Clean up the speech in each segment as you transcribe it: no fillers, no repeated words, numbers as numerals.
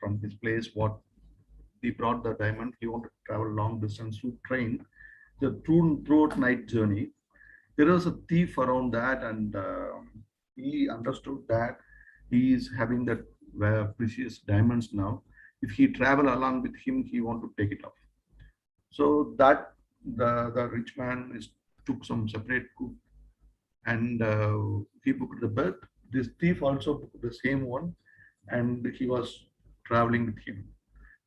from his place. What he brought the diamond. He wanted to travel long distance to train the throughout night journey. There was a thief around that, and he understood that he is having that precious diamonds now. If he travel along with him, he want to take it off. So that the rich man took some separate cook, and he booked the berth. This thief also booked the same one, and he was traveling with him.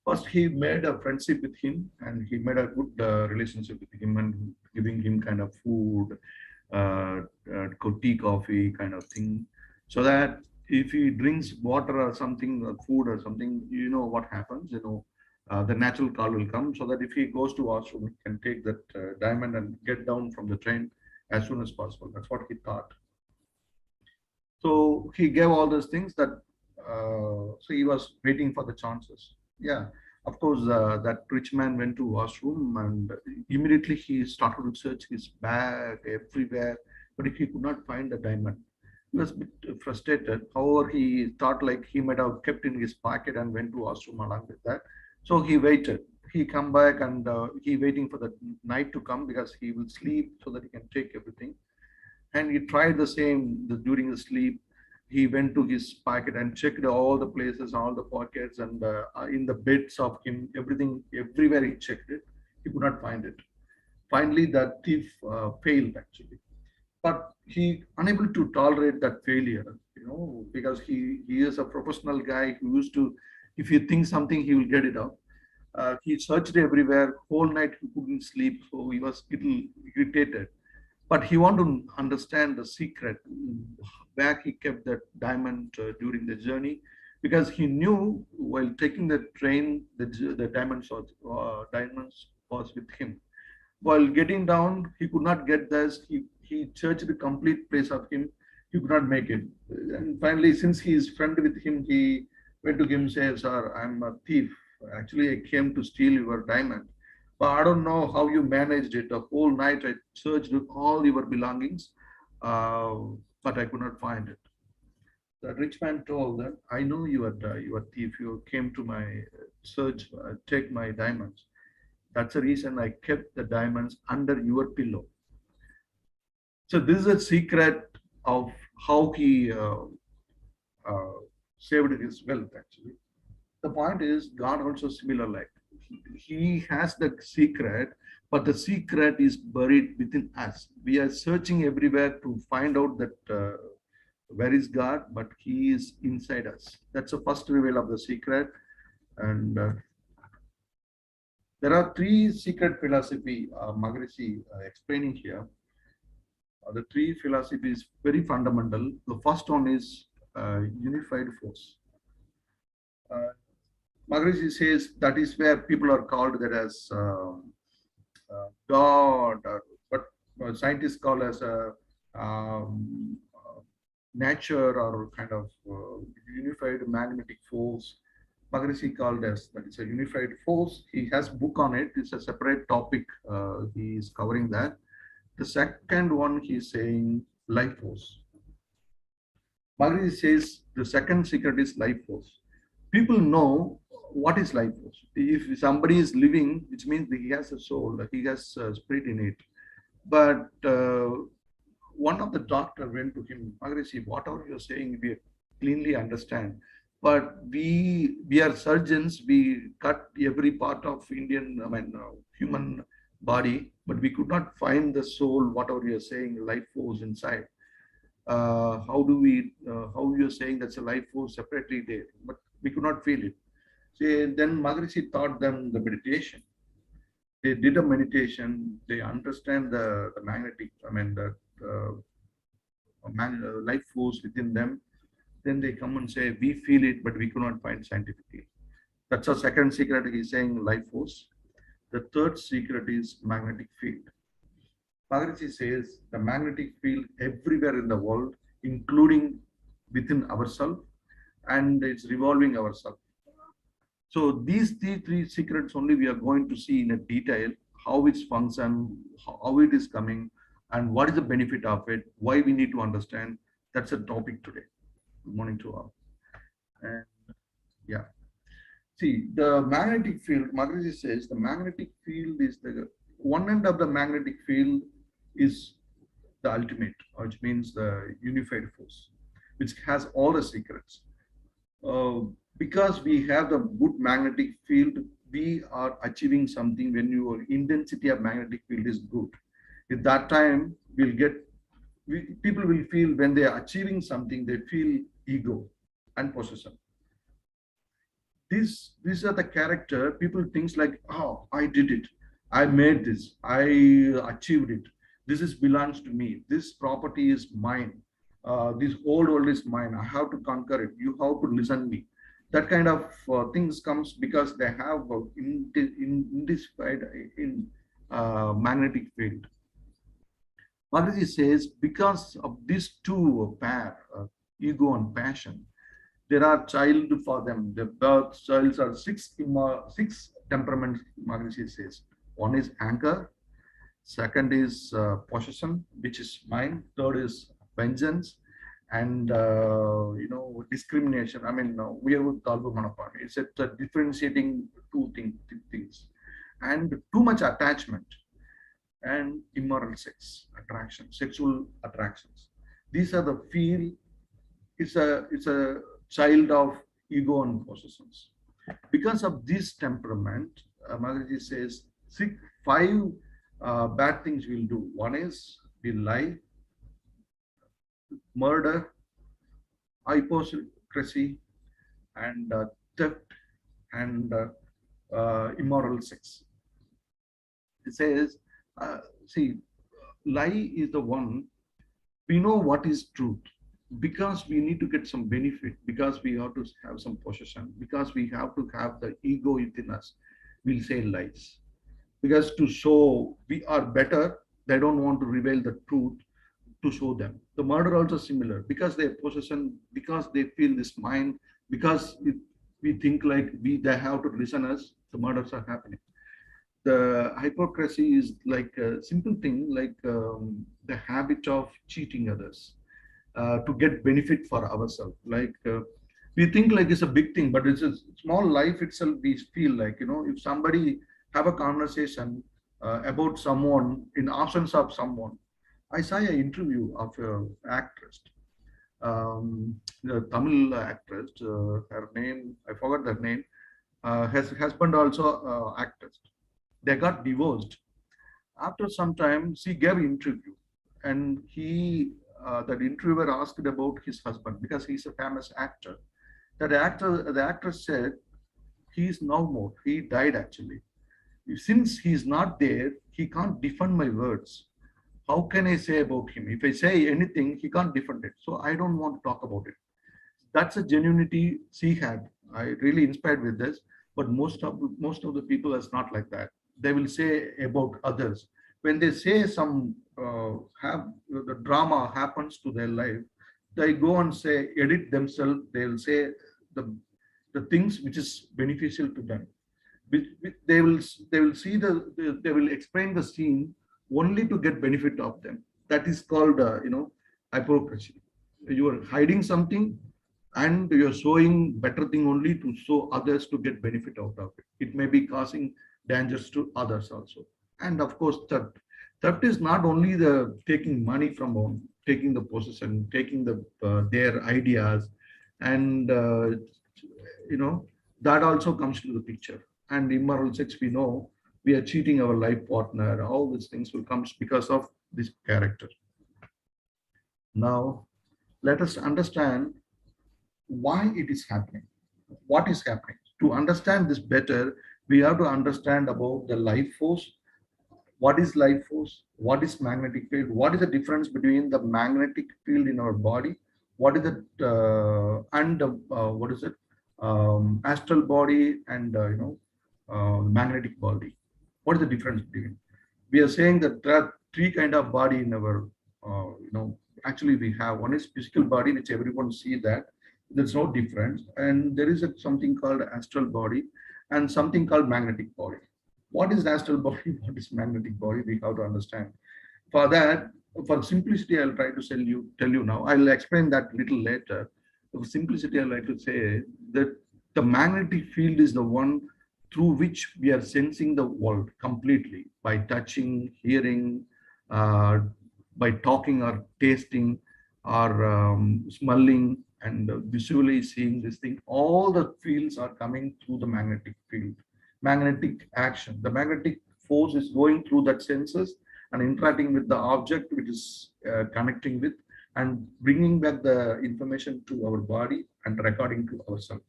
First, he made a friendship with him, and he made a good relationship with him, and giving him kind of food, uh, tea, coffee, kind of thing, so that if he drinks water or something, or food or something, you know what happens. The natural call will come, so that if he goes to washroom, he can take that diamond and get down from the train as soon as possible. That's what he thought. So he gave all those things that. So he was waiting for the chances. Yeah, of course, that rich man went to washroom, and immediately he started to search his bag everywhere, but he could not find the diamond. He was a bit frustrated. However, he thought like he might have kept in his pocket and went to washroom along with that. So he waited. He come back, and he waiting for the night to come because he will sleep so that he can take everything. And he tried the same during the sleep. He went to his pocket and checked all the places, all the pockets, and in the beds of him, everything, everywhere he checked it. He could not find it. Finally, that thief failed actually, but he unable to tolerate that failure, because he is a professional guy who used to, if he thinks something, he will get it out. He searched everywhere, whole night he couldn't sleep, so he was little irritated. But he wanted to understand the secret where he kept that diamond during the journey, because he knew while taking the train, the diamonds was with him. While getting down, he could not get this. He searched the complete place of him. He could not make it. And finally, since he is friend with him, he went to him and said, "Sir, I'm a thief. Actually, I came to steal your diamond. But I don't know how you managed it. The whole night I searched all your belongings, uh, but I could not find it." The rich man told that, "I know you are thief. You came to my search, take my diamonds. That's the reason I kept the diamonds under your pillow." So this is a secret of how he uh, saved his wealth. Actually, the point is God also similar like he has the secret, but the secret is buried within us. We are searching everywhere to find out that where is God, but He is inside us. That's the first reveal of the secret. And there are three secret philosophy Maharishi explaining here. The three philosophies very fundamental. The first one is unified force. Uh, Maharishi says that is where people are called that as God, or what scientists call as a nature, or kind of unified magnetic force. Maharishi called as that is a unified force. He has book on it. It's a separate topic. He is covering that. The second one, he's saying life force. Maharishi says the second secret is life force. People know what is life force. If somebody is living, which means he has a soul, he has a spirit in it. But one of the doctor went to him, Maharishi, whatever you're saying, we cleanly understand. But we are surgeons. We cut every part of human body, but we could not find the soul. Whatever you're saying, life force inside. How you're saying that's a life force separately there, but we could not feel it. See, then Maharishi taught them the meditation. They did a meditation. They understand the magnetic, the life force within them. Then they come and say, we feel it, but we could not find scientifically. That's our second secret. He's saying life force. The third secret is magnetic field. Maharishi says the magnetic field everywhere in the world, including within ourselves, and it's revolving ourselves. So these three secrets only we are going to see in a detail how it's function, how it is coming, and what is the benefit of it, why we need to understand. That's a topic today. Good morning to all. And yeah. See, the magnetic field, Maharaji says the magnetic field is the one end of the magnetic field is the ultimate, which means the unified force, which has all the secrets. Uh, because we have the good magnetic field, we are achieving something when your intensity of magnetic field is good. At that time, people will feel when they are achieving something, they feel ego and possession. These are the character people thinks like, oh, I did it, I made this, I achieved it, this is belongs to me, this property is mine, this whole world is mine, I have to conquer it, you have to listen me. That kind of things comes because they have in this fight in magnetic field. Maharaji says because of these two pair, ego and passion, there are child for them. The birth childs are six temperaments. Maharishi says one is anger, second is possession, which is mine. Third is vengeance, and discrimination. I mean, we have Talbu Manapani. It's a differentiating things, and too much attachment and immoral sexual attractions. These are the feel. It's a child of ego and possessions. Because of this temperament, Maharaji says five bad things we'll do. One is we lie, murder, hypocrisy, and theft, and immoral sex. It says, see, lie is the one, we know what is truth because we need to get some benefit, because we have to have some possession, because we have to have the ego within us, we'll say lies. Because to show we are better, they don't want to reveal the truth to show them. The murder also similar, because they possession, because they feel this mind, because we think like they have to listen us, the murders are happening. The hypocrisy is like a simple thing, like the habit of cheating others to get benefit for ourselves. Like we think like it's a big thing, but it's a small life itself. We feel like, if somebody have a conversation about someone in absence of someone. I saw an interview of an actress, the Tamil actress. Her name, I forgot her name. Her husband also actress. They got divorced. After some time, she gave interview, and that interviewer asked about his husband because he's a famous actor. The actress said, he's no more. He died actually. Since he's not there, he can't defend my words. How can I say about him? If I say anything, he can't defend it. So I don't want to talk about it. That's a genuinity she had. I really inspired with this. But most of the people is not like that. They will say about others. When they say some have the drama happens to their life, they go and say edit themselves. They'll say the things which is beneficial to them. They will see they will explain the scene only to get benefit of them. That is called hypocrisy. You are hiding something and you're showing better thing only to show others to get benefit out of it. It may be causing dangers to others also. And of course, theft is not only the taking money from home, taking the possession, taking their ideas, and that also comes to the picture. And immoral sex, we know we are cheating our life partner. All these things will come because of this character. Now, let us understand why it is happening. What is happening? To understand this better, we have to understand about the life force. What is life force? What is magnetic field? What is the difference between the magnetic field in our body? What is it? And what is it? Astral body and magnetic body. What is the difference between? We are saying that there are three kind of body in our, actually we have one is physical body, which everyone see that. There's no difference. And there is something called astral body and something called magnetic body. What is astral body? What is magnetic body? We have to understand. For that, for simplicity, I'll try to tell you now. I'll explain that little later. For simplicity, I'd like to say that The magnetic field is the one through which we are sensing the world completely by touching, hearing, uh, by talking or tasting or smelling and visually seeing this thing. All the fields are coming through the magnetic field, magnetic action. The magnetic force is going through that senses and interacting with the object which is connecting with and bringing back the information to our body and recording to ourselves.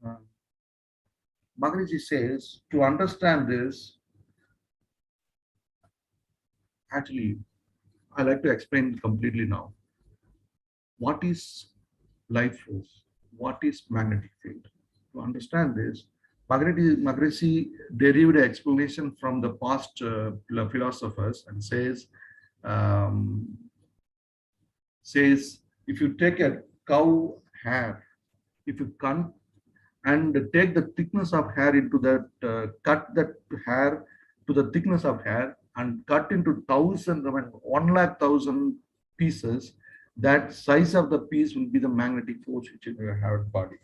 Uh, Maharaji says, to understand this, actually, I like to explain completely now. What is life force? What is magnetic field? To understand this, Maharishi derived an explanation from the past philosophers and um, says, if you take a cow hair, if you can and take the thickness of hair into that, cut that hair to the thickness of hair and cut into thousand, I mean, 1,00,000 pieces, that size of the piece will be the magnetic force which in your hair body.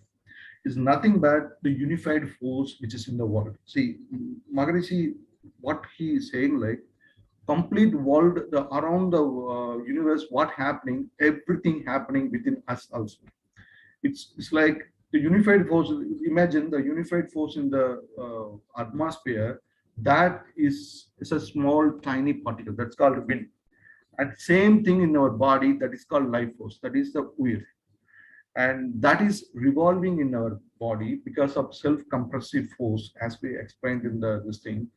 Is nothing but the unified force which is in the world. See, Maharishi, what he is saying, like, complete world, the around the universe, what happening, everything happening within us also. It's like the unified force. Imagine the unified force in the atmosphere. That is a small tiny particle that's called wind, and same thing in our body, that is called life force, that is the weir, and that is revolving in our body because of self compressive force, as we explained in the this thing.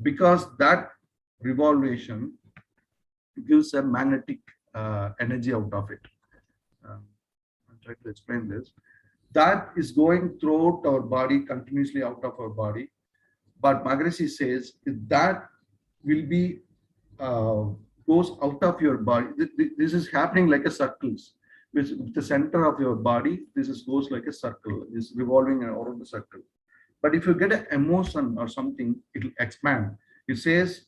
Because that revolution gives a magnetic energy out of it. I'm trying to explain this. That is going throughout our body, continuously out of our body. But Maharishi says that will be uh, goes out of your body. This is happening like a circles. With the center of your body, this is goes like a circle. It's revolving around the circle. But if you get an emotion or something, it will expand. It says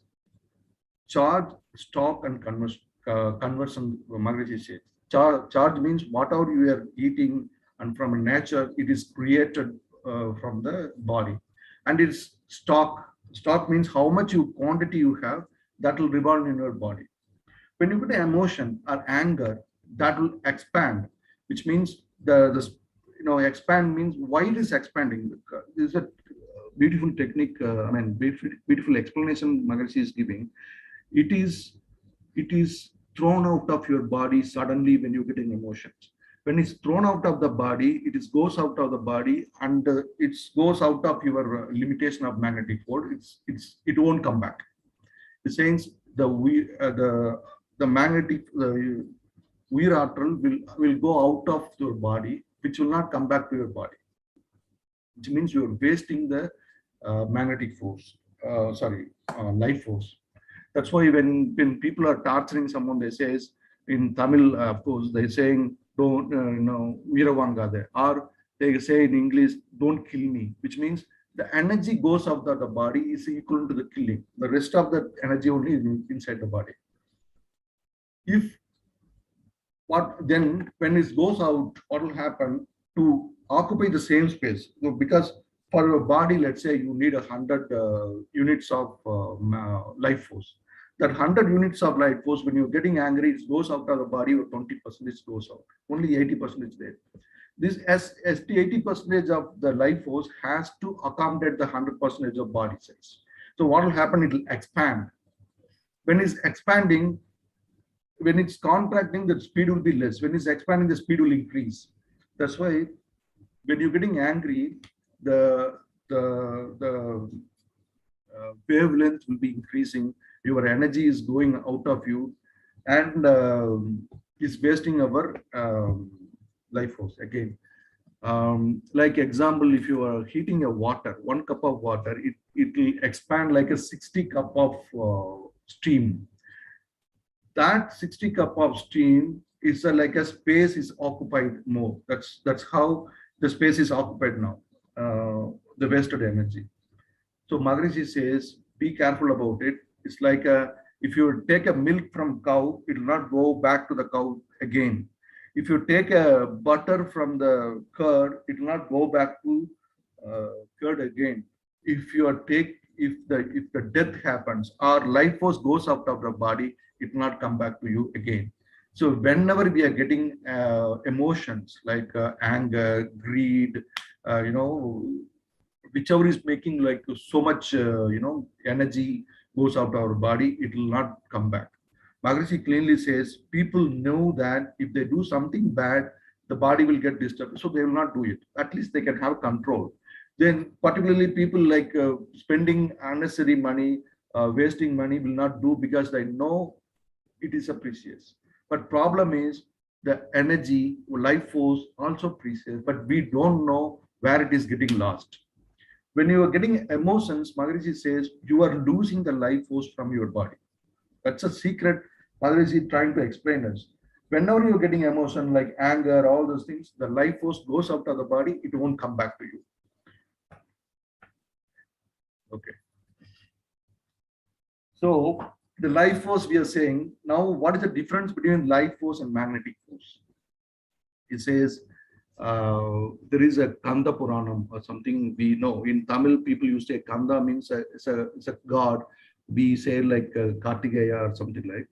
charge, stock, and conversion. Maharishi says charge means whatever you are eating and from nature, it is created from the body. And it's stock. Stock means how much you quantity you have, that will revolve in your body. When you get emotion or anger, that will expand, which means the expand means why it is expanding. This is a beautiful technique. I mean, beautiful explanation Maharishi is giving. It is thrown out of your body suddenly when you're getting emotions. When it's thrown out of the body, it is goes out of the body, and it goes out of your limitation of magnetic force. It won't come back. It says the magnetic weir will go out of your body, which will not come back to your body, which means you're wasting the magnetic force. Life force. That's why when people are torturing someone, they say in Tamil, of course, they're saying don't Veeravangade, or they say in English, don't kill me, which means the energy goes out of the body is equal to the killing. The rest of the energy only is inside the body. If what then when it goes out, what will happen to occupy the same space? Because for your body, let's say you need 100 units of life force. That 100 units of life force, when you're getting angry, it goes out of the body, or 20% goes out. Only 80% is there. This as the 80% of the life force has to accommodate the 100% of body size. So what will happen? It will expand. When it's expanding, when it's contracting, the speed will be less. When it's expanding, the speed will increase. That's why when you're getting angry, the wavelength will be increasing. Your energy is going out of you, and is wasting our life force again. Like example, if you are heating a water, 1 cup of water, it will expand like a 60 cup of steam. That 60 cup of steam is like a space is occupied more. That's how the space is occupied now, the wasted energy. So Maharishi says, be careful about it. It's like if you take a milk from cow, it will not go back to the cow again. If you take a butter from the curd, it will not go back to curd again. If you are take if the death happens or life force goes out of the body, it will not come back to you again. So whenever we are getting emotions like anger, greed, you know, whichever is making like so much energy goes out of our body, it will not come back. Maharishi clearly says people know that if they do something bad, the body will get disturbed, so they will not do it. At least they can have control. Then, particularly people like spending unnecessary money, wasting money, will not do because they know it is a precious. But problem is the energy, life force also precious, but we don't know where it is getting lost. When you are getting emotions, Maharishi says you are losing the life force from your body. That's a secret Maharishi trying to explain us. Whenever you're getting emotion like anger, all those things, the life force goes out of the body, it won't come back to you. Okay. So the life force we are saying, now what is the difference between life force and magnetic force? It says there is a Kanda Puranam or something we know. In Tamil, people used to say Kanda means it's a god. We say like Kartikeya or something like.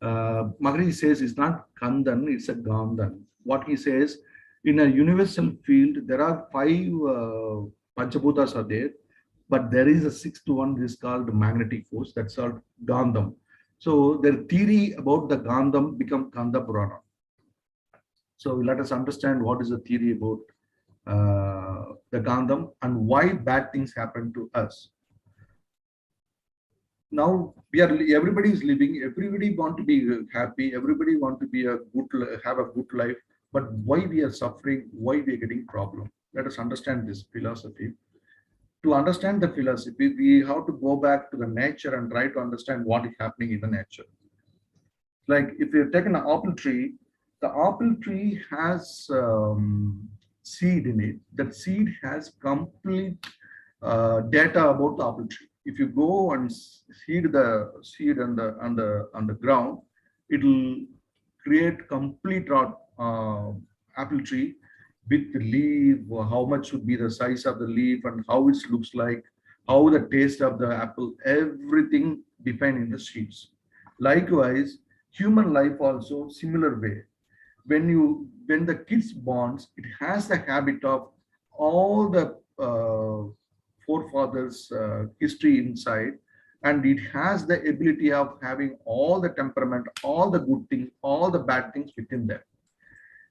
Maharishi says it's not Kandan, it's a Gandhan. What he says, in a universal field, there are five Panchabhutas are there, but there is a sixth one is called magnetic force, that's called Gandham. So their theory about the Gandham become Kanda Purana. So let us understand what is the theory about the Gandham and why bad things happen to us. Now we are everybody is living, everybody want to be happy, everybody want to be a good have a good life, but why we are suffering, why we are getting problem? Let us understand this philosophy. To understand the philosophy, we have to go back to the nature and try to understand what is happening in the nature. Like if you take an apple tree, the apple tree has seed in it. That seed has complete data about the apple tree. If you go and seed the seed on the ground, it will create complete apple tree with the leaf, how much should be the size of the leaf and how it looks like, how the taste of the apple, everything defined in the seeds. Likewise, human life also similar way. When the kids bonds, it has the habit of all the forefathers history inside, and it has the ability of having all the temperament, all the good things, all the bad things within them.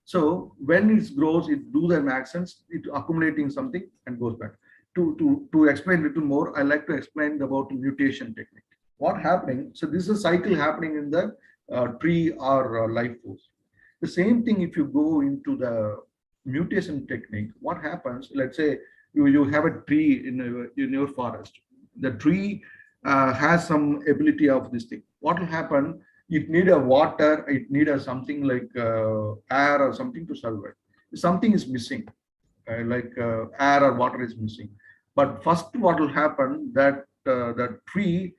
So when it grows, it do the accents, it accumulating something and goes back. To explain a little more, I like to explain about mutation technique. What happening? So this is a cycle happening in the tree or life force. The same thing if you go into the mutation technique, what happens? Let's say you have a tree in your forest. The tree has some ability of this thing. What will happen? It need a water, it need a something like air or something to survive. Something is missing, like air or water is missing. But first, what will happen that the tree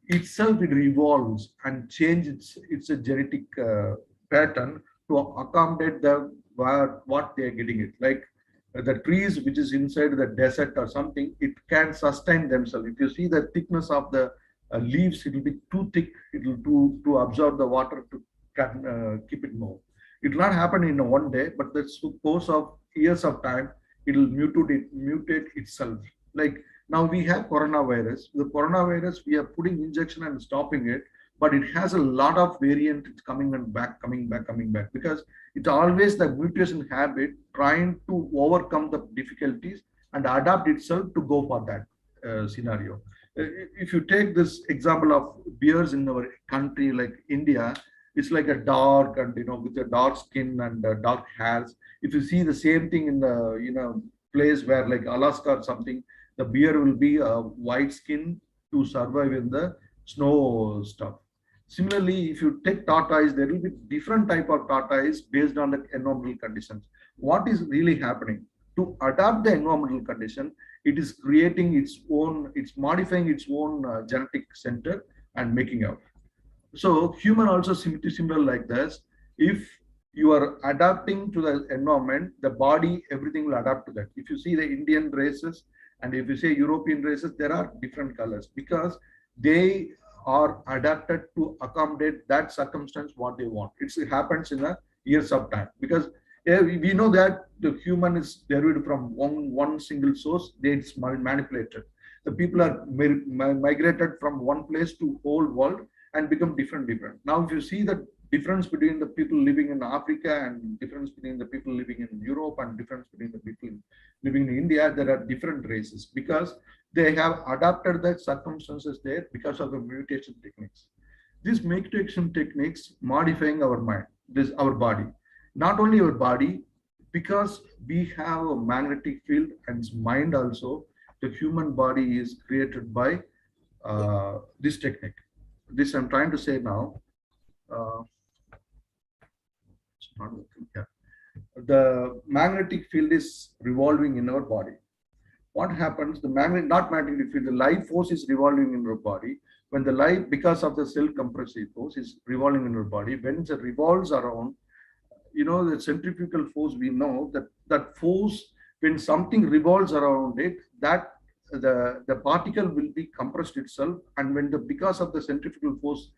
itself it revolves and change its a genetic pattern to accommodate the what they are getting it. Like the trees which is inside the desert or something, it can sustain themselves. If you see the thickness of the leaves, it will be too thick. It will to absorb the water to keep it more. It will not happen in one day, but the course of years of time, it will mutate itself. Like now we have coronavirus. The coronavirus, we are putting injection and stopping it, but it has a lot of variant. It's coming and back, coming back, coming back, because it's always the mutation habit trying to overcome the difficulties and adapt itself to go for that scenario. If you take this example of bears in our country like India, it's like a dark and with a dark skin and dark hairs. If you see the same thing in the place where like Alaska or something, the bear will be a white skin to survive in the snow stuff. Similarly, if you take tortoise, there will be different type of tortoise based on the environmental conditions. What is really happening? To adapt the environmental condition, it is creating its own, it's modifying its own genetic center and making out. So human also similar like this. If you are adapting to the environment, the body, everything will adapt to that. If you see the Indian races and if you say European races, there are different colors because they are adapted to accommodate that circumstance what they want. It happens in a years of time because we know that the human is derived from one single source. It's manipulated. The people are migrated from one place to whole world and become different. Now, if you see the difference between the people living in Africa and difference between the people living in Europe and difference between the people living in India, there are different races because they have adapted the circumstances there because of the mutation techniques. These mutation techniques modifying our mind, this our body, not only our body, because we have a magnetic field and mind also. The human body is created by this technique. This I'm trying to say now. Uh, it's not working. Yeah. The magnetic field is revolving in our body. What happens? The not magnetic field, the life force is revolving in our body. When the life, because of the self-compressive force, is revolving in our body, when it revolves around, the centrifugal force, we know that force, when something revolves around it, that the particle will be compressed itself, and when the because of the centrifugal force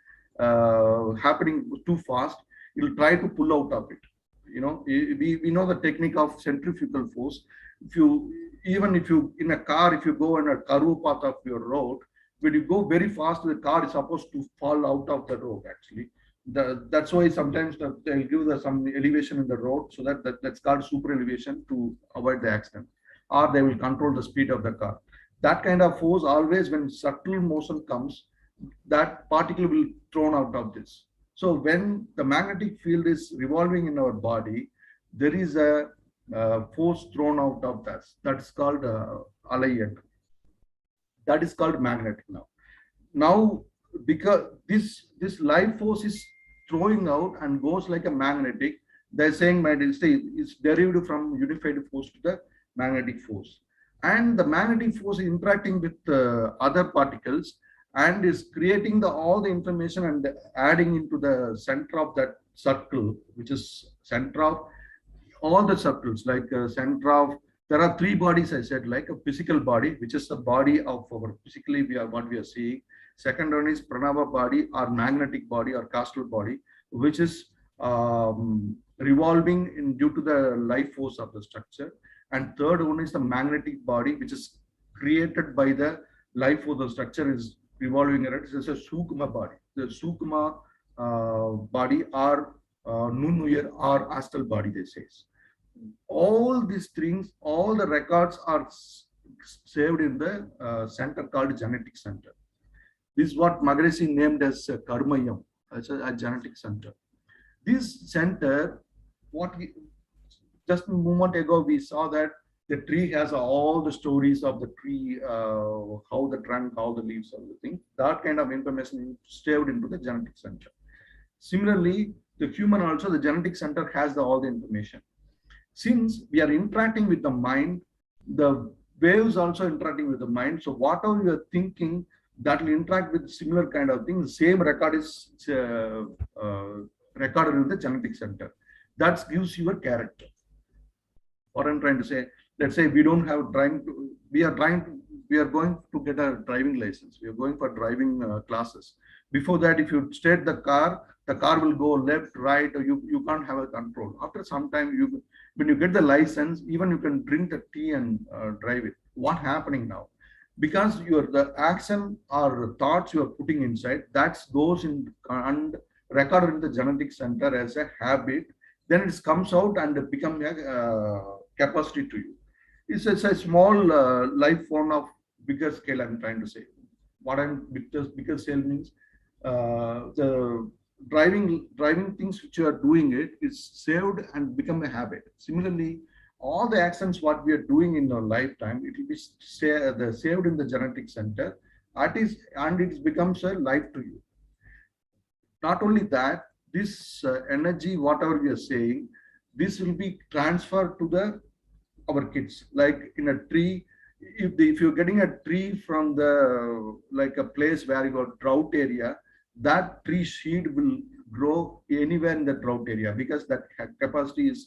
happening too fast, it will try to pull out of it. We know the technique of centrifugal force. If you in a car, if you go on a curve path of your road, when you go very fast, the car is supposed to fall out of the road actually. That's why sometimes they'll give some elevation in the road, so that's called super elevation to avoid the accident, or they will control the speed of the car. That kind of force always, when subtle motion comes, that particle will thrown out of this. So when the magnetic field is revolving in our body, there is a force thrown out of that. That's called alayat. That is called magnetic now. Now, because this life force is throwing out and goes like a magnetic, they're saying it's derived from unified force to the magnetic force. And the magnetic force is interacting with other particles and is creating all the information and adding into the center of that circle, which is center of all the circles, like center of, there are three bodies, I said, like a physical body, which is the body of our physically what we are seeing. Second one is pranava body or magnetic body or causal body, which is revolving due to the life force of the structure. And third one is the magnetic body, which is created by the life force. The structure is revolving around. This is a sukma body. The sukma body or nunuyar or astral body, they say. All these things, all the records are saved in the center called genetic center. This is what Maharishi named as Karmayam, as a genetic center. This center, just a moment ago, we saw that the tree has all the stories of the tree, how the trunk, all the leaves, everything. That kind of information is saved into the genetic center. Similarly, the human also, the genetic center has all the information. Since we are interacting with the mind, the waves also interacting with the mind. So whatever you are thinking, that will interact with similar kind of things. The same record is recorded in the genetic center. That gives you a character. What I'm trying to say, let's say we don't have we are going to get a driving license. We are going for driving classes. Before that, if you start the car will go left, right, or you can't have a control. After some time, when you get the license, even you can drink the tea and drive it. What happening now? Because the action or thoughts you are putting inside, that goes in and recorded in the genetic center as a habit. Then it comes out and it becomes a capacity to you. It's a small life form of bigger scale. I'm trying to say. What I'm bigger scale means the driving things which you are doing is saved and become a habit. Similarly, all the actions what we are doing in our lifetime, it will be saved in the genetic center. And it becomes a life to you. Not only that, this energy, whatever we are saying, this will be transferred to our kids. Like in a tree, if you're getting a tree from like a place where you got drought area, that tree seed will grow anywhere in the drought area because that capacity is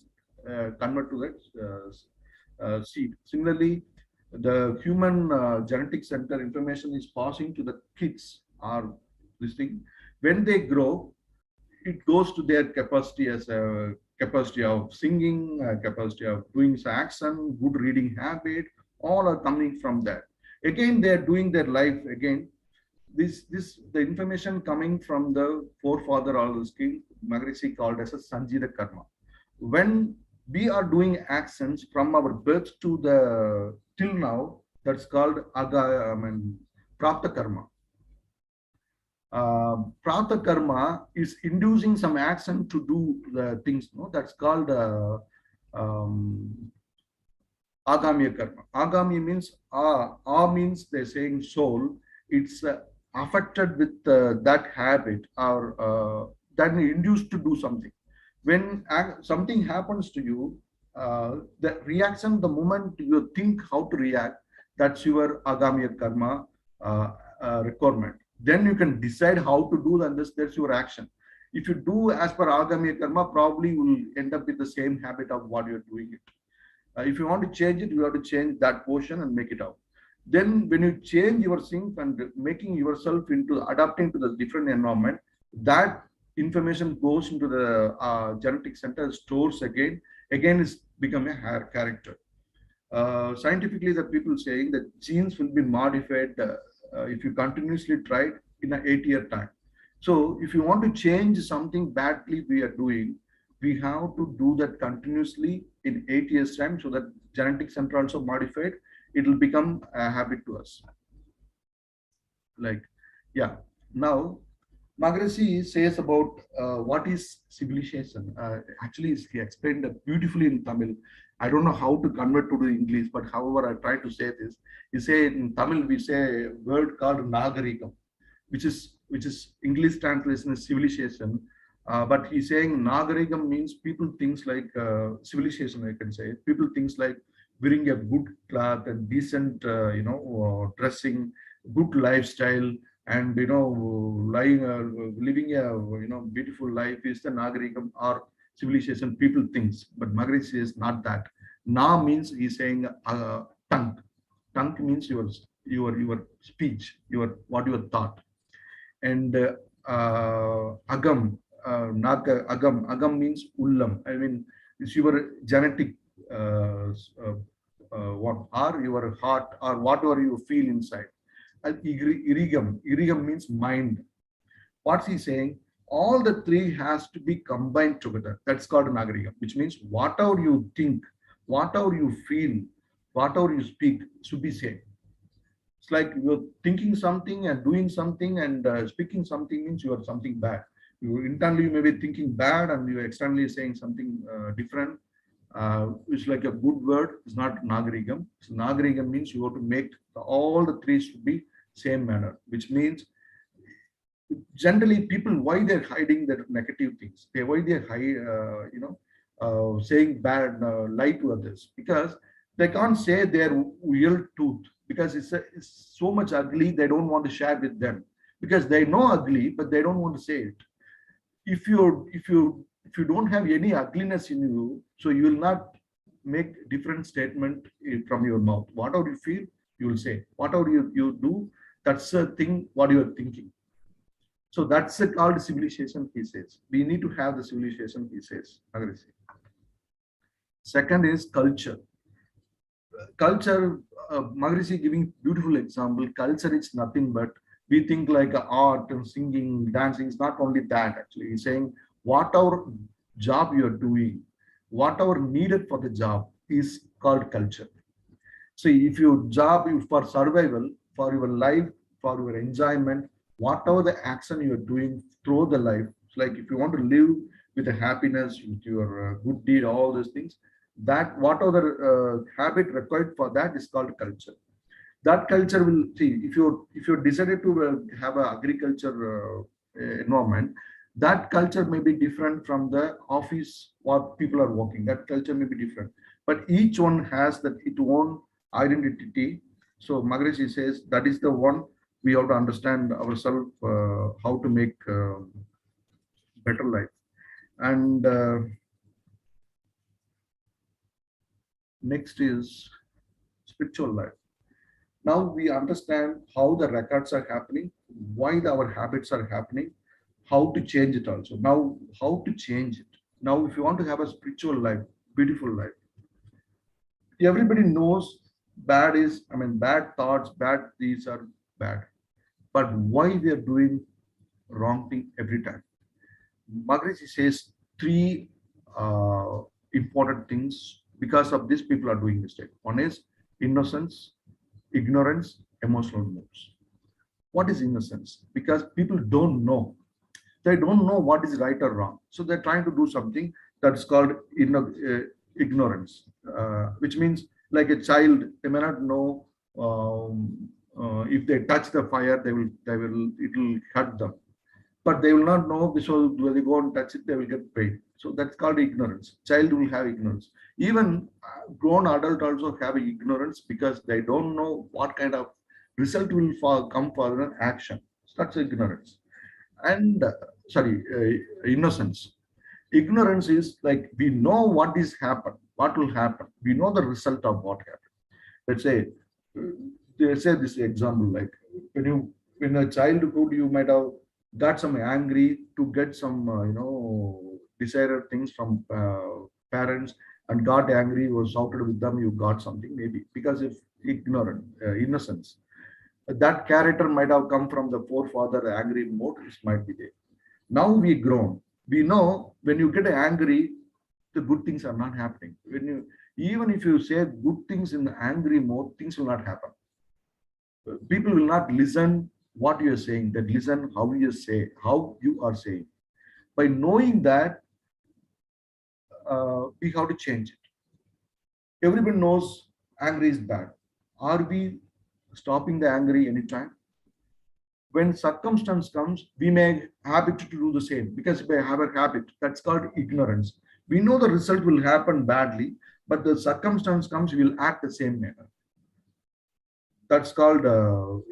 converted to that seed. Similarly, the human genetic center information is passing to the kids or this thing. When they grow, it goes to their capacity as a capacity of singing, capacity of doing action, good reading habit, all are coming from that. Again, they are doing their life again. This the information coming from the forefather or the skill Maharishi called as a Sanjita Karma. When we are doing actions from our birth to the till now, that's called Prapta Karma. Prata karma is inducing some action to do the things. No, that's called um, agami karma. Agami means means they're saying soul. It's affected with that habit or that induced to do something. When something happens to you, the reaction, the moment you think how to react, that's your agami karma requirement. Then you can decide how to do that. That's your action. If you do as per agami karma, probably you will end up with the same habit of what you're doing it. If you want to change it, you have to change that portion and make it out. Then when you change your things and making yourself into adapting to the different environment, that information goes into the genetic center, stores again is become a higher character. Scientifically, the people saying that genes will be modified if you continuously try it in an 8-year time. So if you want to change something badly we are doing, we have to do that continuously in 8 years time so that genetic center also modified, it will become a habit to us. Like, yeah. Now, Maharishi says about what is civilization. Actually, he explained that beautifully in Tamil. I don't know how to convert to the English, but however, I try to say this. He say in Tamil, we say a word called Nagarikam, which is English translation is civilization. But he's saying Nagarikam means people things like civilization, I can say. People things like wearing a good cloth and decent, dressing, good lifestyle, and living a beautiful life is the Nagarikam or civilization people thinks. But Maharishi is not that. Na means he's saying tongue. Tongue means your speech, your what you thought. And agam, agam means ullam. I mean, it's your genetic what or your heart or whatever you feel inside. And irigam means mind. What's he saying? All the three has to be combined together. That's called nagarigam, which means whatever you think, whatever you feel, whatever you speak should be same. It's like you're thinking something and doing something and speaking something means you are something bad. You internally you may be thinking bad and you externally saying something different. It's like a good word. It's not nagarigam. So nagarigam means you have to make all the three should be same manner, which means generally people why they're hiding their negative things. Why they're saying bad lie to others because they can't say their real truth because it's so much ugly they don't want to share with them because they know ugly but they don't want to say it. If you don't have any ugliness in you, so you will not make different statement from your mouth. Whatever you feel, you will say. Whatever you do, that's a thing what you are thinking. So that's called civilization, he says. We need to have the civilization, he says. Second is culture. Culture, Maharishi giving beautiful example. Culture is nothing but we think like art and singing, dancing. It's not only that actually. He's saying whatever job you're doing, whatever needed for the job is called culture. So if your job is for survival, for your life, for your enjoyment, whatever the action you're doing through the life, like if you want to live with a happiness, with your good deed, all those things, that whatever habit required for that is called culture. That culture will see if you decided to have an agriculture environment, that culture may be different from the office what people are working. That culture may be different, but each one has that its own identity. So Maharishi says that is the one we have to understand ourselves how to make better life. And next is spiritual life. Now we understand how the records are happening, why our habits are happening, how to change it also. Now, how to change it. Now, if you want to have a spiritual life, beautiful life, everybody knows bad thoughts, bad deeds are bad. But why we are doing wrong thing every time? Maharishi says three important things because of this people are doing mistake. One is innocence, ignorance, emotional moods. What is innocence? Because people don't know. They don't know what is right or wrong. So they're trying to do something that's called ignorance, which means like a child, they may not know if they touch the fire, it will hurt them. But they will not know, so when they go and touch it, they will get pain. So that's called ignorance. Child will have ignorance. Even grown adult also have ignorance because they don't know what kind of result will come for an action. So that's ignorance. And innocence. Ignorance is like we know what is happen, what will happen. We know the result of what happened. Let's say, they say this example like when you in a childhood you might have got some angry to get some desired things from parents and got angry, was shouted with them, you got something maybe because of ignorant innocence. That character might have come from the forefather angry mode, it might be there. Now we grown, we know when you get angry, the good things are not happening. When you, even if you say good things in the angry mode, things will not happen. People will not listen what you are saying, that listen how you say, how you are saying. By knowing that, we have to change it. Everybody knows anger is bad. Are we stopping the angry anytime? When circumstance comes, we may habit to do the same because we have a habit. That's called ignorance. We know the result will happen badly, but the circumstance comes, we will act the same manner. That's called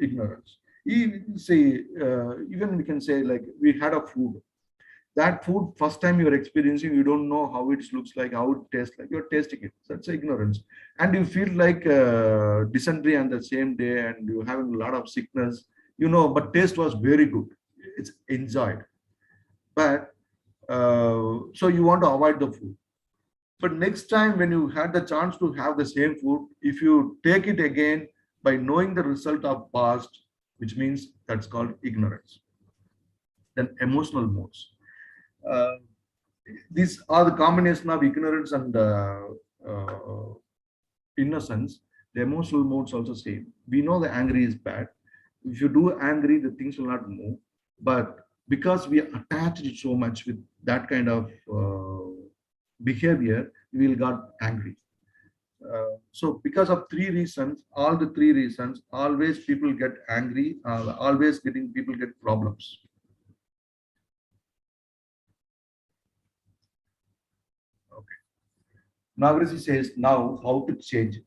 ignorance. Even we can say like we had a food. That food, first time you're experiencing, you don't know how it looks like, how it tastes like. You're tasting it. That's ignorance. And you feel like dysentery on the same day and you're having a lot of sickness, but taste was very good. It's enjoyed. But so you want to avoid the food. But next time when you had the chance to have the same food, if you take it again by knowing the result of past, which means that's called ignorance. Then emotional modes. Uh, these are the combination of ignorance and innocence. The emotional modes also same. We know the angry is bad. If you do angry, the things will not move. But because we are attached so much with that kind of behavior, we will got angry. So because of three reasons, all the three reasons, always people get angry, always people get problems. Okay. Maharishi says now how to change it.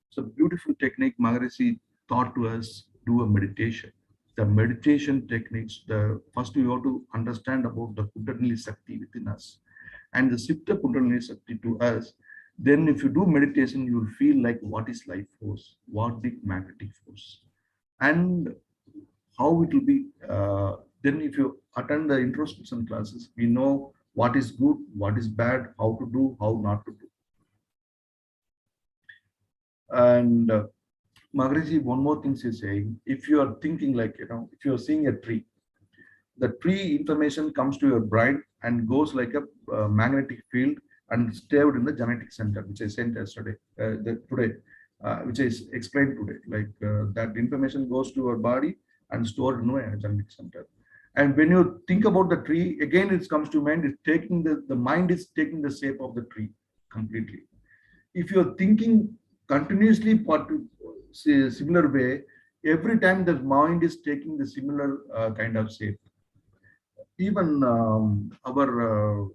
So beautiful technique Maharishi taught to us, do a meditation. The meditation techniques, the first you have to understand about the Kundalini Shakti within us and the Sipta Kundalini Shakti to us. Then if you do meditation, you will feel like what is life force, what is magnetic force, and how it will be. Then if you attend the introspection classes, we know what is good, what is bad, how to do, how not to do. And Maharishi, one more thing she's saying, if you are thinking like, if you are seeing a tree, the tree information comes to your brain and goes like a magnetic field and stored in the genetic center, which I sent yesterday, which is explained today. Like that information goes to your body and stored in a genetic center. And when you think about the tree, again, it comes to mind, it's taking the mind is taking the shape of the tree completely. If you're thinking continuously similar way, every time the mind is taking the similar kind of shape. Even our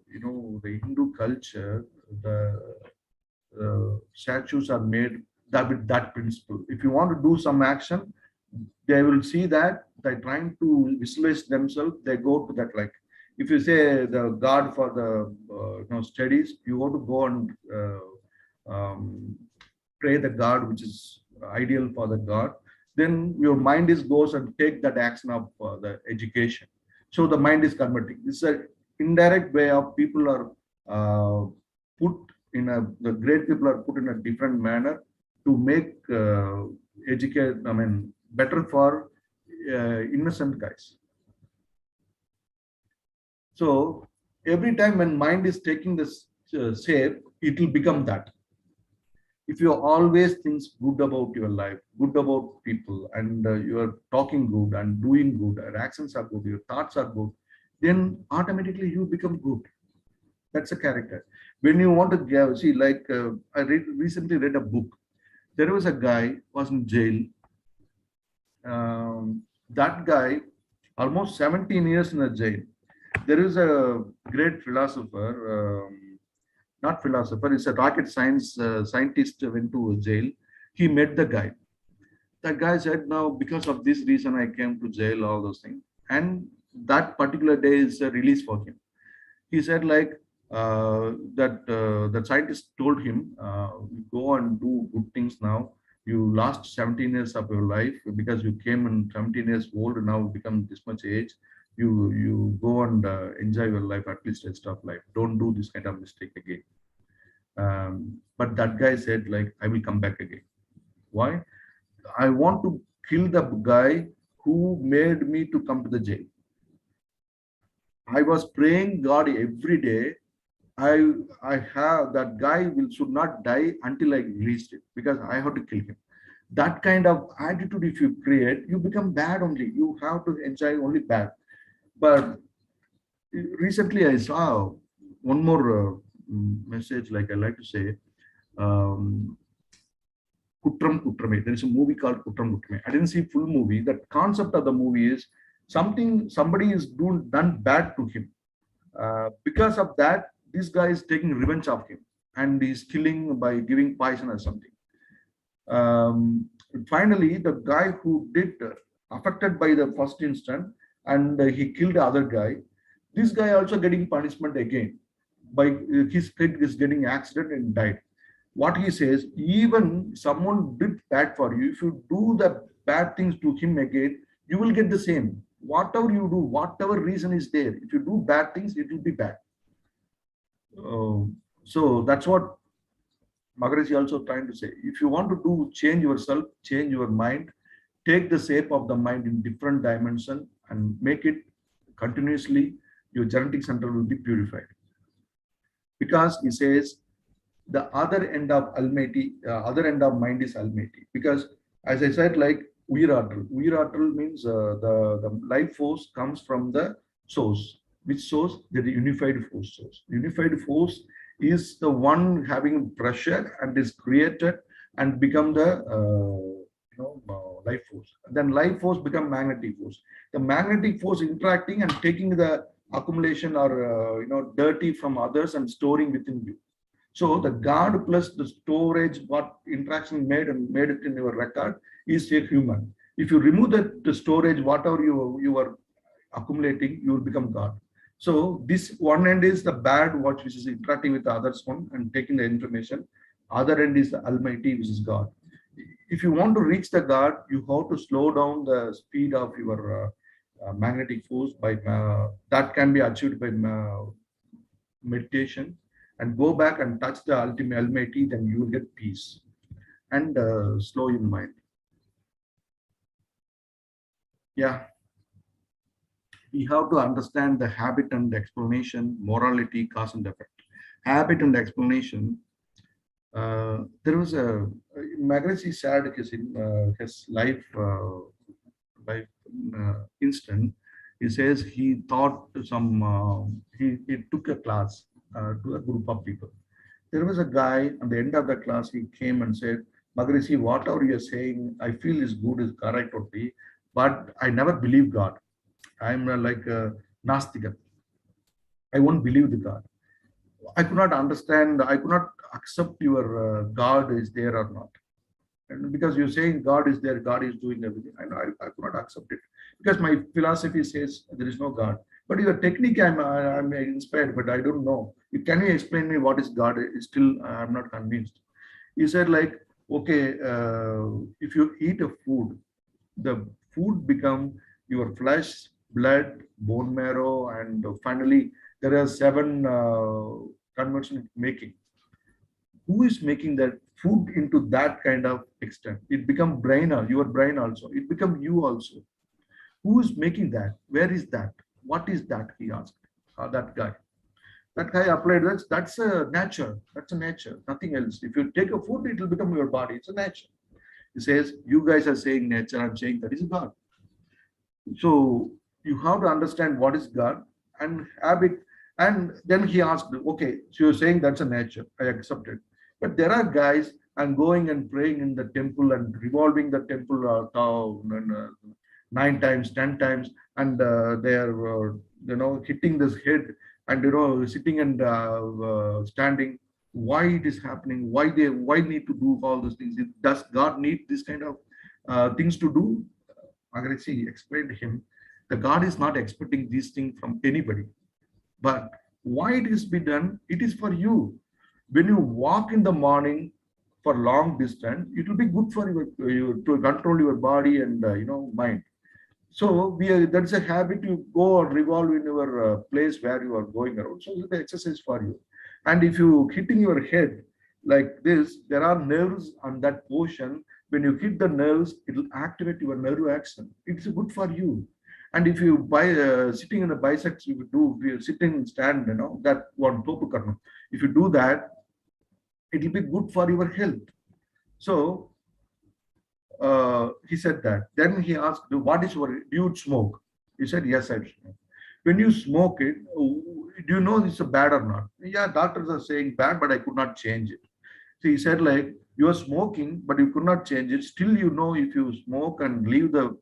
the Hindu culture, the statues are made that with that principle. If you want to do some action, they will see that they're trying to visualize themselves, they go to that, like if you say the God for the studies, you want to go and pray the God which is ideal for the God, then your mind is goes and take that action of the education. So the mind is converting. This is an indirect way of people are put in a, the great people are put in a different manner to make educate, I mean, better for innocent guys. So every time when mind is taking this shape, it will become that. If you always think good about your life, good about people, and you are talking good and doing good, your actions are good, your thoughts are good, then automatically you become good. That's a character. When you want to give, see, like recently read a book. There was a guy was in jail. That guy, almost 17 years in a jail. There is a great philosopher, not philosopher, it's a rocket science scientist went to jail. He met the guy. That guy said, "Now, because of this reason, I came to jail, all those things." And that particular day is a release for him. He said, like, the scientist told him, go and do good things now. You lost 17 years of your life because you came in 17 years old and now become this much age. You go and enjoy your life, at least rest of life. Don't do this kind of mistake again. But that guy said, like, I will come back again. Why? I want to kill the guy who made me to come to the jail. I was praying God every day. I have that guy will should not die until I released it because I have to kill him. That kind of attitude, if you create, you become bad only. You have to enjoy only bad. But recently, I saw one more message. Like I like to say, um, Kutram Kutrame. There is a movie called Kutram Kutrame. I didn't see full movie. The concept of the movie is somebody is done bad to him. Because of that, this guy is taking revenge of him and he's killing by giving poison or something. Finally, the guy who did affected by the first instant and he killed the other guy. This guy also getting punishment again by his kid is getting accident and died. What he says, even someone did bad for you, if you do the bad things to him again, you will get the same. Whatever you do, whatever reason is there, if you do bad things, it will be bad. So that's what Maharishi also trying to say. If you want to do change yourself, change your mind, take the shape of the mind in different dimension and make it continuously, your genetic center will be purified. Because he says the other end of Almighty, other end of mind is Almighty. Because as I said, like Uyiratal means the life force comes from the source. Which source? The unified force source. Unified force is the one having pressure and is created and become the life force. Then life force become magnetic force. The magnetic force interacting and taking the accumulation or dirty from others and storing within you. So the God plus the storage, what interaction made and made it in your record is a human. If you remove the storage, whatever you are accumulating, you will become God. So this one end is the bad watch, which is interacting with the others one and taking the information. Other end is the Almighty, which is God. If you want to reach the God, you have to slow down the speed of your magnetic force by that can be achieved by meditation and go back and touch the ultimate Almighty, then you will get peace and slow in mind. Yeah. We have to understand the habit and explanation, morality, cause and effect. Habit and explanation. There was a Maharishi shared his life instant. He says he taught he took a class to a group of people. There was a guy at the end of the class. He came and said, "Maharishi, whatever you're saying, I feel is good, is correct, only, but I never believe God. I'm like a Nastika. I won't believe the God. I could not understand, I could not accept your God is there or not. And because you're saying God is there, God is doing everything, I could not accept it. Because my philosophy says there is no God. But your technique, I'm inspired, but I don't know. Can you explain me what is God? Still, I'm not convinced. He said like, okay, if you eat a food, the food become your flesh, blood, bone marrow, and finally there are seven conversion making. Who is making that food into that kind of extent? It become brain, your brain also. It become you also. Who is making that? Where is that? What is that? He asked that guy. That guy applied that. That's a nature. That's a nature. Nothing else. If you take a food, it will become your body. It's a nature. He says, you guys are saying nature. I'm saying that is God. So you have to understand what is God and habit. And then he asked, okay, so you're saying that's a nature. I accept it. But there are guys and going and praying in the temple and revolving the temple and, 9 times, 10 times, and they are hitting this head and sitting and standing. Why it is happening? Why need to do all these things? Does God need this kind of things to do? Agresi explained to him, the God is not expecting these things from anybody. But why it is be done? It is for you. When you walk in the morning for long distance, it will be good for you to control your body and mind. So that's a habit. You go or revolve in your place where you are going around. So it's the exercise for you. And if you hitting your head like this, there are nerves on that portion. When you hit the nerves, it will activate your nerve action. It's good for you. And if you sitting in the biceps, if you sitting and stand, that one topu karma. If you do that, it will be good for your health. So he said that. Then he asked, what is your, do you smoke? He said, yes, I smoke. When you smoke it, do you know it's a bad or not? Yeah, doctors are saying bad, but I could not change it. So he said, like, you are smoking, but you could not change it. Still, if you smoke and leave the,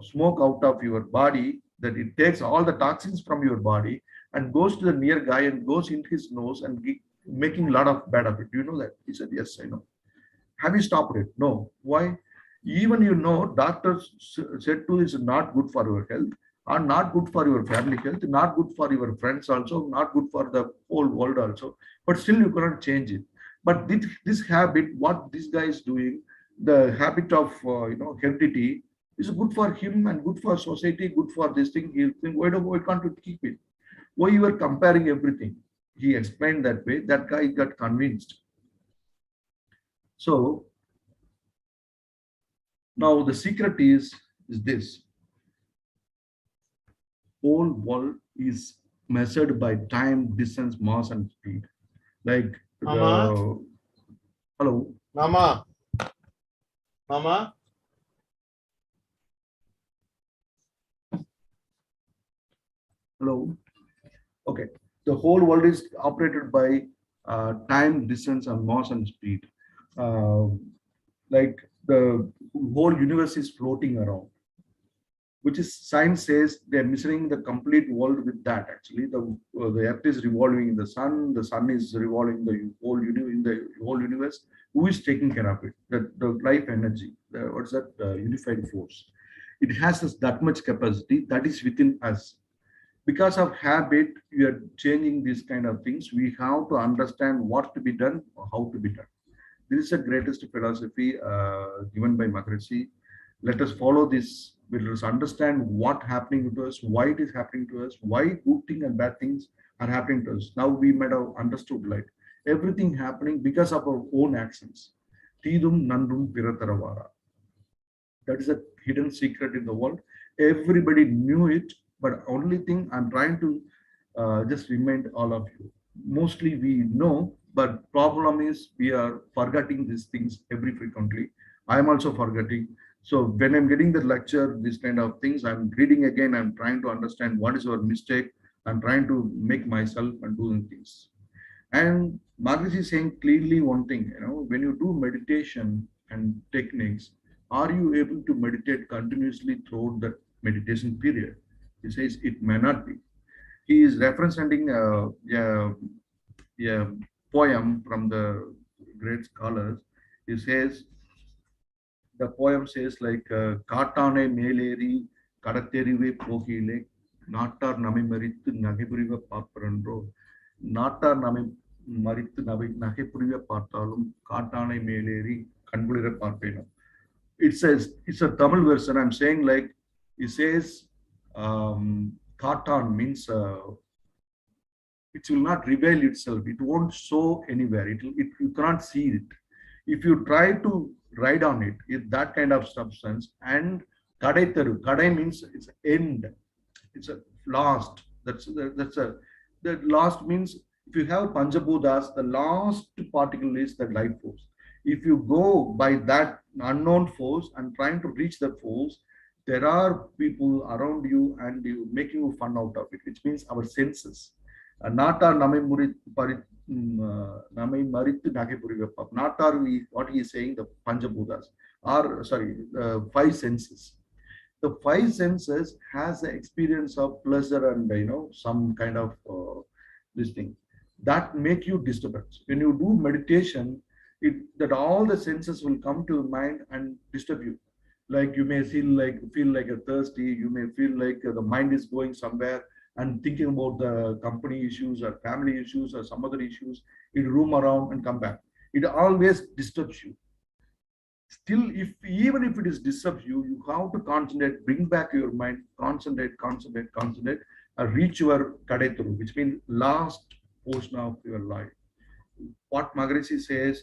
smoke out of your body, that it takes all the toxins from your body and goes to the near guy and goes into his nose and making a lot of bad of it. Do you know that? He said, yes, I know. Have you stopped it? No. Why? Even doctors said to is not good for your health, are not good for your family health, not good for your friends also, not good for the whole world also. But still you cannot change it. But this habit, what this guy is doing, the habit of heredity is good for him and good for society, good for this thing. He'll think, why can't you keep it? Why you are comparing everything? He explained that way. That guy got convinced. So now the secret is this: whole world is measured by time, distance, mass, and speed. Like Mama, the hello, Mama, Mama. hello. Okay, the whole world is operated by time, distance, and mass and speed. Uh, like the whole universe is floating around, which is science says they're measuring the complete world with that. Actually, the earth is revolving in the sun is revolving in the whole universe. Who is taking care of it? The life energy, what's that unified force? It has that much capacity that is within us. Because of habit, we are changing these kind of things. We have to understand what to be done or how to be done. This is the greatest philosophy given by Maharishi. Let us follow this. Let us understand what happening to us, why it is happening to us, why good things and bad things are happening to us. Now we might have understood like everything happening because of our own actions. Tidum nandum pirataravara. That is a hidden secret in the world. Everybody knew it, but only thing I'm trying to just remind all of you. Mostly we know, but problem is we are forgetting these things every frequently. I am also forgetting. So when I'm getting the lecture, this kind of things, I'm reading again. I'm trying to understand what is our mistake. I'm trying to make myself and doing things. And Marcus is saying clearly one thing, when you do meditation and techniques, are you able to meditate continuously throughout that meditation period? He says it may not be. He is referencing a poem from the great scholars. He says, the poem says like, Katane Meleri கடத்தெருவே போகிலே நாட்டார் நம்மை மறித்து நகைபுரிவ பார்ப்பரன்றோ நாட்டார் நம்மை மறித்து நகைபுரிவ பார்த்தாலும் காட்டானை மேலேறி கண்குளிர பார்ப்பேனும். It's a Tamil version. I'm saying like it says Katan means it will not reveal itself. It won't show anywhere. You cannot see it. If you try to ride on it, that kind of substance. And kadai taru. Kadai means it's end. It's a last. The last means if you have Panchabuddhas, the last particle is the life force. If you go by that unknown force and trying to reach that force, there are people around you and you making you fun out of it, which means our senses. Natar namai marithu nagepurivappa. Natar, what he is saying, the Panchabuddhas, or sorry, the five senses. The five senses has the experience of pleasure and some kind of this thing that make you disturbance. When you do meditation, that all the senses will come to your mind and disturb you. Like you may feel like a thirsty. You may feel like the mind is going somewhere and thinking about the company issues or family issues or some other issues. It roam around and come back. It always disturbs you. Still, even if it is disturbs you, you have to concentrate, bring back your mind, concentrate, and reach your kadeturu, which means last portion of your life. What Maharishi says,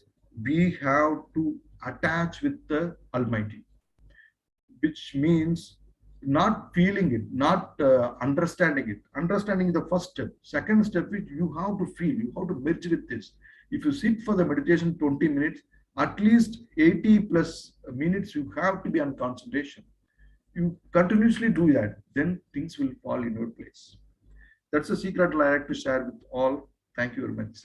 we have to attach with the Almighty, which means not feeling it, not understanding it. Understanding is the first step. Second step is you have to feel, you have to merge with this. If you sit for the meditation 20 minutes, at least 80 plus minutes, you have to be on concentration. You continuously do that, then things will fall in your place. That's the secret I like to share with all. Thank you very much.